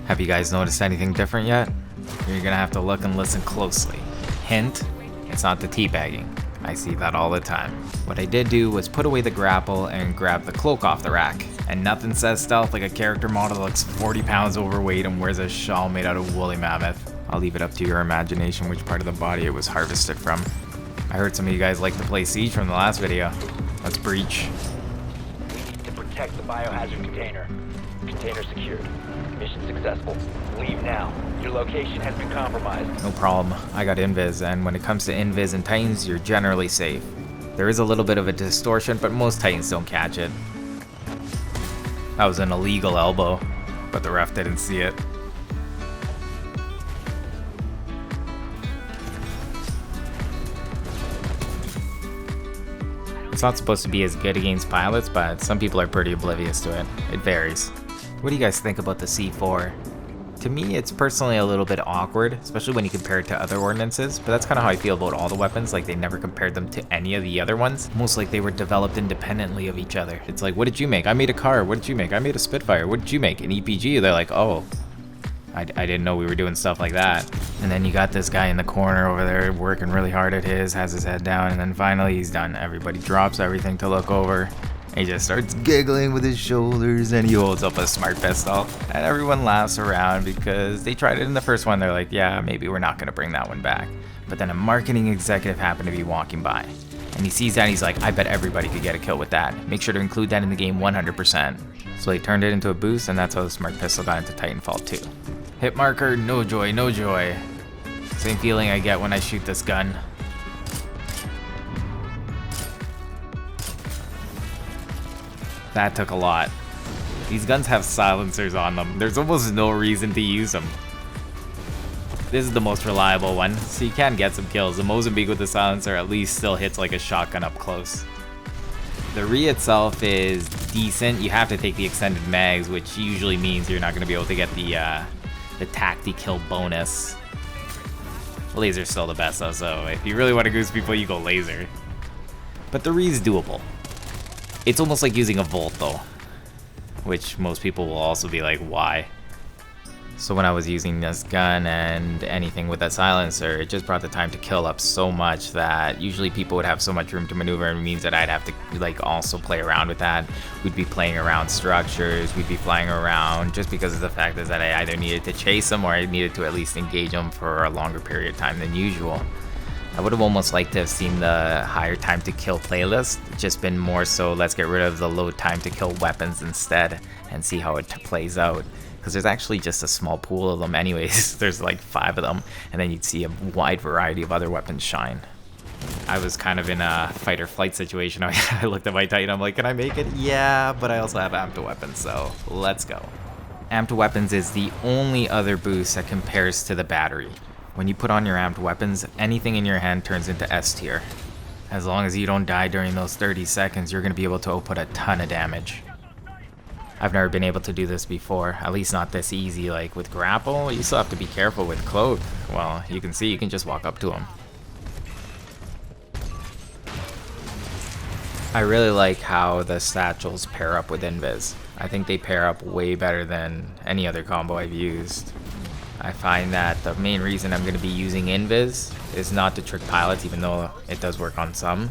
Have you guys noticed anything different yet? You're gonna have to look and listen closely. Hint, it's not the teabagging. I see that all the time. What I did do was put away the grapple and grab the cloak off the rack. And nothing says stealth like a character model that looks 40 pounds overweight and wears a shawl made out of woolly mammoth. I'll leave it up to your imagination which part of the body it was harvested from. I heard some of you guys like to play Siege from the last video. Let's breach. We need to protect the biohazard container. Container secured. Mission successful. Leave now. Your location has been compromised. No problem. I got invis, and when it comes to invis and Titans, you're generally safe. There is a little bit of a distortion, but most Titans don't catch it. That was an illegal elbow, but the ref didn't see it. It's not supposed to be as good against pilots, but some people are pretty oblivious to it. It varies. What do you guys think about the C4? To me, it's personally a little bit awkward, especially when you compare it to other ordinances, but that's kind of how I feel about all the weapons. Like, they never compared them to any of the other ones. Almost like they were developed independently of each other. It's like, what did you make? I made a car. What did you make? I made a Spitfire. What did you make? An EPG? They're like, oh, I didn't know we were doing stuff like that. And then you got this guy in the corner over there working really hard at his, has his head down, and then finally he's done. Everybody drops everything to look over. He just starts giggling with his shoulders and he holds up a smart pistol. And everyone laughs around because they tried it in the first one. They're like, yeah, maybe we're not going to bring that one back. But then a marketing executive happened to be walking by. And he sees that and he's like, I bet everybody could get a kill with that. Make sure to include that in the game 100%. So they turned it into a boost, and that's how the smart pistol got into Titanfall 2. Hit marker, no joy, no joy. Same feeling I get when I shoot this gun. That took a lot. These guns have silencers on them. There's almost no reason to use them. This is the most reliable one, so you can get some kills. The Mozambique with the silencer at least still hits like a shotgun up close. The Re itself is decent. You have to take the extended mags, which usually means you're not going to be able to get the tacti kill bonus. Laser's still the best though, so if you really want to goose people, you go laser. But the Re's doable. It's almost like using a Volt though, which most people will also be like, why? So when I was using this gun and anything with that silencer, it just brought the time to kill up so much that usually people would have so much room to maneuver, and it means that I'd have to like also play around with that. We'd be playing around structures, we'd be flying around, just because of the fact is that I either needed to chase them or I needed to at least engage them for a longer period of time than usual. I would have almost liked to have seen the higher time to kill playlist, just been more so let's get rid of the low time to kill weapons instead and see how it plays out. Because there's actually just a small pool of them anyways. There's like 5 of them, and then you'd see a wide variety of other weapons shine. I was kind of in a fight or flight situation. I looked at my Titan, I'm like, can I make it? Yeah, but I also have amped weapons, so let's go. Amped weapons is the only other boost that compares to the battery. When you put on your amped weapons, anything in your hand turns into S tier. As long as you don't die during those 30 seconds, you're going to be able to output a ton of damage. I've never been able to do this before, at least not this easy. Like with grapple, you still have to be careful with Cloak. Well, you can see, you can just walk up to him. I really like how the satchels pair up with invis. I think they pair up way better than any other combo I've used. I find that the main reason I'm going to be using invis is not to trick pilots, even though it does work on some.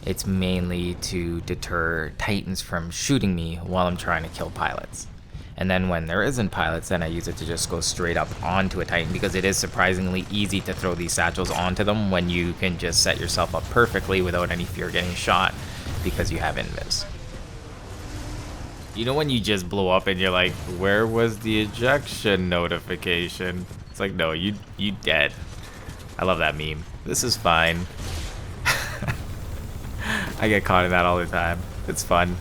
It's mainly to deter Titans from shooting me while I'm trying to kill pilots. And then when there isn't pilots, then I use it to just go straight up onto a Titan, because it is surprisingly easy to throw these satchels onto them when you can just set yourself up perfectly without any fear of getting shot because you have invis. You know when you just blow up and you're like, where was the ejection notification? It's like, no, you dead. I love that meme. This is fine. I get caught in that all the time. It's fun.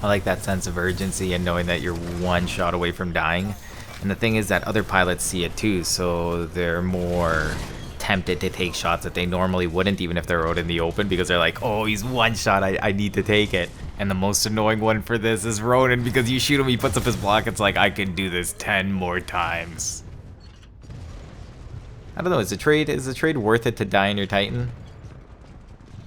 I like that sense of urgency and knowing that you're one shot away from dying. And the thing is that other pilots see it too, so they're more tempted to take shots that they normally wouldn't, even if they're out in the open, because they're like, oh, he's one shot, I need to take it. And the most annoying one for this is Ronan, because you shoot him, he puts up his block, it's like, I can do this 10 more times. I don't know, is the trade worth it to die in your Titan?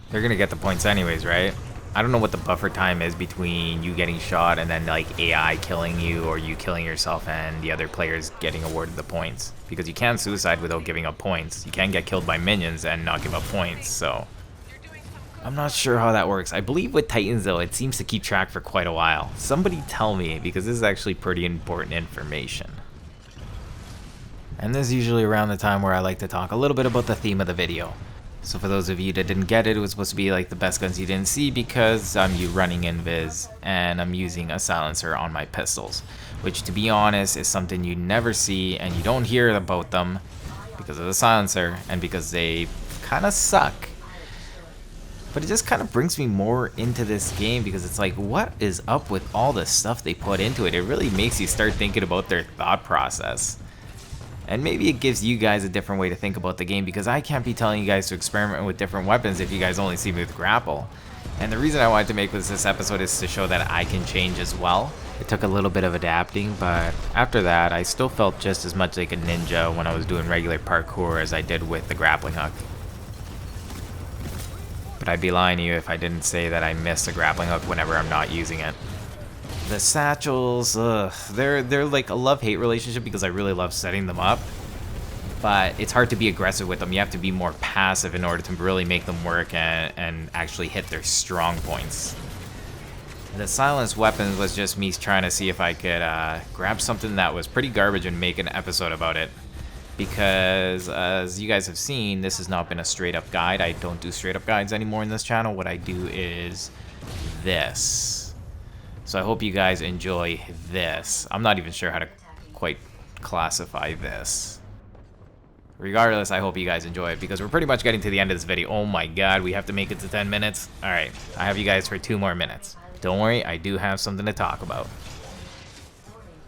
They're gonna get the points anyways, right? I don't know what the buffer time is between you getting shot and then like AI killing you, or you killing yourself and the other players getting awarded the points. Because you can't suicide without giving up points. You can get killed by minions and not give up points, so I'm not sure how that works. I believe with Titans though, it seems to keep track for quite a while. Somebody tell me, because this is actually pretty important information. And this is usually around the time where I like to talk a little bit about the theme of the video. So for those of you that didn't get it, it was supposed to be like the best guns you didn't see, because I'm running invis and I'm using a silencer on my pistols, which to be honest is something you never see and you don't hear about them because of the silencer and because they kind of suck. But it just kind of brings me more into this game because it's like, what is up with all the stuff they put into it? It really makes you start thinking about their thought process. And maybe it gives you guys a different way to think about the game, because I can't be telling you guys to experiment with different weapons if you guys only see me with grapple. And the reason I wanted to make this episode is to show that I can change as well. It took a little bit of adapting, but after that I still felt just as much like a ninja when I was doing regular parkour as I did with the grappling hook. But I'd be lying to you if I didn't say that I miss the grappling hook whenever I'm not using it. The satchels, they're like a love-hate relationship because I really love setting them up. But it's hard to be aggressive with them. You have to be more passive in order to really make them work and actually hit their strong points. The silenced weapons was just me trying to see if I could grab something that was pretty garbage and make an episode about it. Because as you guys have seen, this has not been a straight up guide. I don't do straight up guides anymore in this channel. What I do is this. So I hope you guys enjoy this. I'm not even sure how to quite classify this. Regardless, I hope you guys enjoy it because we're pretty much getting to the end of this video. Oh my god, we have to make it to 10 minutes. Alright, I have you guys for 2 more minutes. Don't worry, I do have something to talk about.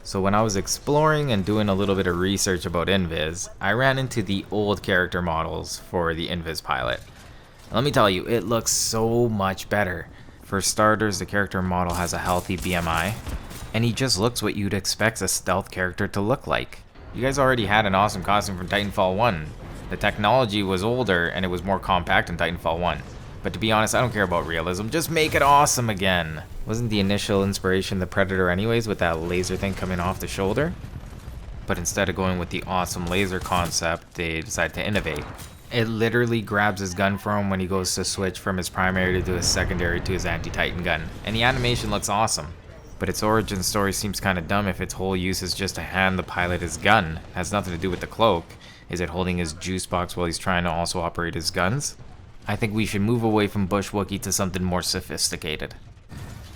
So when I was exploring and doing a little bit of research about Invis, I ran into the old character models for the Invis pilot. Let me tell you, it looks so much better. For starters, the character model has a healthy BMI, and he just looks what you'd expect a stealth character to look like. You guys already had an awesome costume from Titanfall 1. The technology was older and it was more compact in Titanfall 1. But to be honest, I don't care about realism, just make it awesome again. Wasn't the initial inspiration the Predator anyways, with that laser thing coming off the shoulder? But instead of going with the awesome laser concept, they decided to innovate. It literally grabs his gun from him when he goes to switch from his primary to his secondary to his anti-Titan gun. And the animation looks awesome. But its origin story seems kinda dumb if its whole use is just to hand the pilot his gun. It has nothing to do with the cloak. Is it holding his juice box while he's trying to also operate his guns? I think we should move away from Bush Wookiee to something more sophisticated.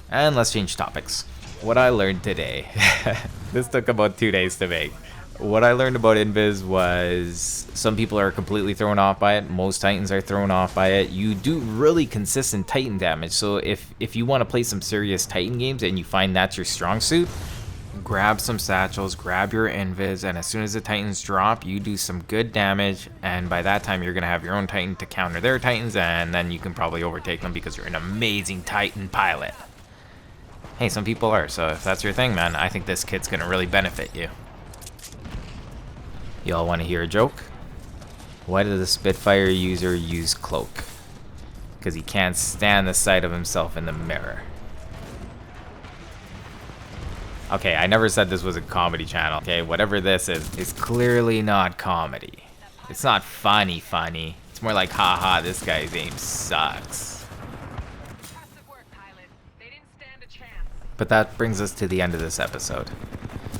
And let's change topics. What I learned today. This took about 2 days to make. What I learned about Invis was some people are completely thrown off by it. Most Titans are thrown off by it. You do really consistent Titan damage. So if you want to play some serious Titan games and you find that's your strong suit, grab some satchels, grab your Invis, and as soon as the Titans drop, you do some good damage, and by that time you're going to have your own Titan to counter their Titans, and then you can probably overtake them because you're an amazing Titan pilot. Hey, some people are, so if that's your thing, man, I think this kit's going to really benefit you. Y'all want to hear a joke? Why did the Spitfire user use Cloak? Because he can't stand the sight of himself in the mirror. Okay, I never said this was a comedy channel. Okay, whatever this is clearly not comedy. It's not funny. It's more like, haha, this guy's aim sucks. But that brings us to the end of this episode.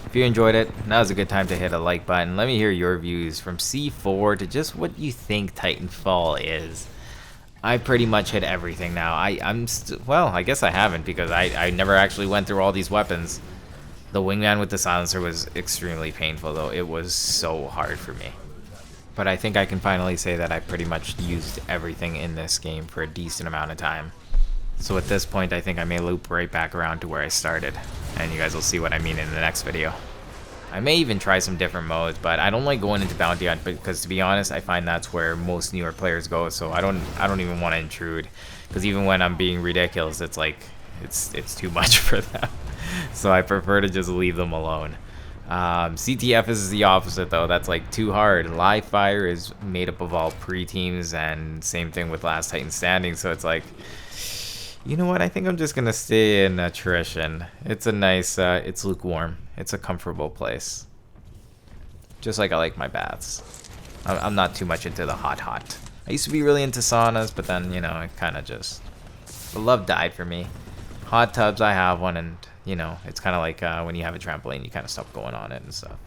If you enjoyed it, now's a good time to hit a like button. Let me hear your views from C4 to just what you think Titanfall is. I pretty much hit everything now. Well, I guess I haven't because I never actually went through all these weapons. The wingman with the silencer was extremely painful though. It was so hard for me. But I think I can finally say that I pretty much used everything in this game for a decent amount of time. So at this point, I think I may loop right back around to where I started. And you guys will see what I mean in the next video. I may even try some different modes, but I don't like going into bounty hunt because to be honest, I find that's where most newer players go. So I don't even want to intrude because even when I'm being ridiculous, it's like it's too much for them. So I prefer to just leave them alone. CTF is the opposite though. That's like too hard. Live fire is made up of all pre-teams and same thing with Last Titan Standing. So it's like You know what? I think I'm just gonna stay in attrition. It's a nice, it's lukewarm. It's a comfortable place. Just like I like my baths. I'm not too much into the hot. I used to be really into saunas, but then, you know, it kind of just... The love died for me. Hot tubs, I have one, and, you know, it's kind of like when you have a trampoline, you kind of stop going on it and stuff.